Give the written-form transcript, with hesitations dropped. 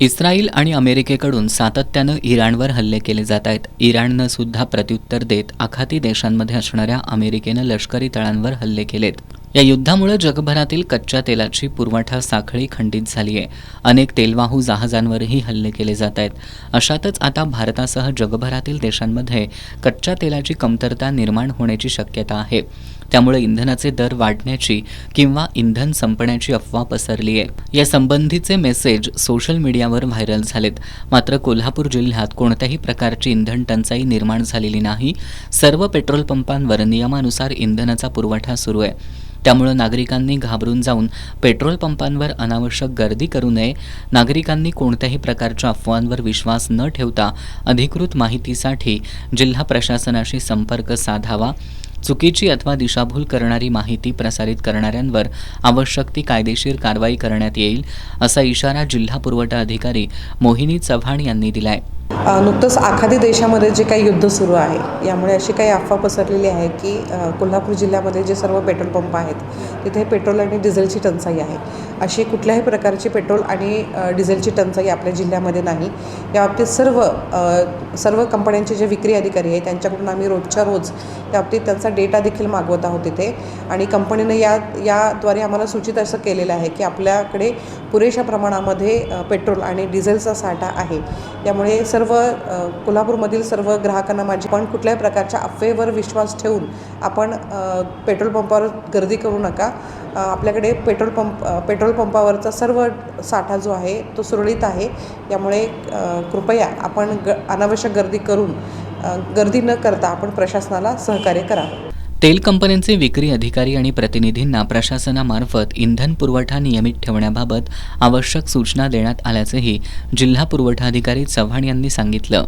Israel आणि अमेरिकेकडून सातत्यानं इराणवर हल्ले केले जात आहेत. इराणनं सुद्धा प्रत्युत्तर देत आखाती देशांमध्ये असणाऱ्या अमेरिकेनं लष्करी तळांवर हल्ले केलेत. या युद्धामुळे जगभरातील कच्च्या तेलाची पुरवठा साखळी खंडित झाली आहे. अनेक तेलवाहू जहाजांवरही हल्ले केले जात आहेत. अशातच आता भारतासह जगभरातील देशांमध्ये कच्च्या तेलाची कमतरता निर्माण होण्याची शक्यता आहे. त्यामुळे इंधनाचे दर वाढण्याची किंवा इंधन संपण्याची अफवा पसरली आहे. या संबंधीचे मेसेज सोशल मीडियावर व्हायरल झालेत. मात्र कोल्हापूर जिल्ह्यात कोणत्याही प्रकारची इंधन टंचाई निर्माण झालेली नाही. सर्व पेट्रोल पंपांवर नियमानुसार इंधनाचा पुरवठा सुरू आहे. त्यामुळे नागरिकांनी घाबरून जाऊन पेट्रोल पंपांवर अनावश्यक गर्दी करू नये. नागरिकांनी कोणत्याही प्रकारच्या अफवांवर विश्वास न ठेवता अधिकृत माहितीसाठी जिल्हा प्रशासनाशी संपर्क साधावा. चुकीची अथवा दिशाभूल करणारी माहिती प्रसारित करणाऱ्यांवर आवश्यक ती कायदेशीर कारवाई करण्यात येईल, असा इशारा जिल्हा पुरवठा अधिकारी मोहिनी चव्हाण यांनी दिलाय. नुकतंच आखाती देशामध्ये जे काही युद्ध सुरू आहे, यामुळे अशी काही अफवा पसरलेली आहे की कोल्हापूर जिल्ह्यामध्ये जे सर्व पेट्रोल पंप आहेत तिथे पेट्रोल आणि डिझेलची टंचाई आहे. अशी कुठल्याही प्रकारची पेट्रोल आणि डिझेलची टंचाई आपल्या जिल्ह्यामध्ये नाही. याबाबतीत सर्व कंपन्यांचे जे विक्री अधिकारी आहेत त्यांच्याकडून आम्ही रोजच्या रोज याबाबतीत त्यांचा डेटा देखील मागवत आहोत तिथे. आणि कंपनीनं याद्वारे आम्हाला सूचित असं केलेलं आहे की आपल्याकडे पुरेशा प्रमाणामध्ये पेट्रोल आणि डिझेलचा साठा आहे. त्यामुळे सर्व कोल्हापूरमधील सर्व ग्राहकांना पण कुठल्याही प्रकारच्या अफवेवर विश्वास ठेवून आपण पेट्रोल पंपावर गर्दी करू नका. आपल्याकडे पेट्रोल पंपावरचा सर्व साठा जो आहे तो सुरळीत आहे. त्यामुळे कृपया आपण अनावश्यक गर्दी न करता आपण प्रशासनाला सहकार्य करावं. तेल कंपन्यांचे विक्री अधिकारी आणि प्रतिनिधींना प्रशासनामार्फत इंधन पुरवठा नियमित ठेवण्याबाबत आवश्यक सूचना देण्यात आल्याचंही जिल्हा पुरवठा अधिकारी चव्हाण यांनी सांगितलं.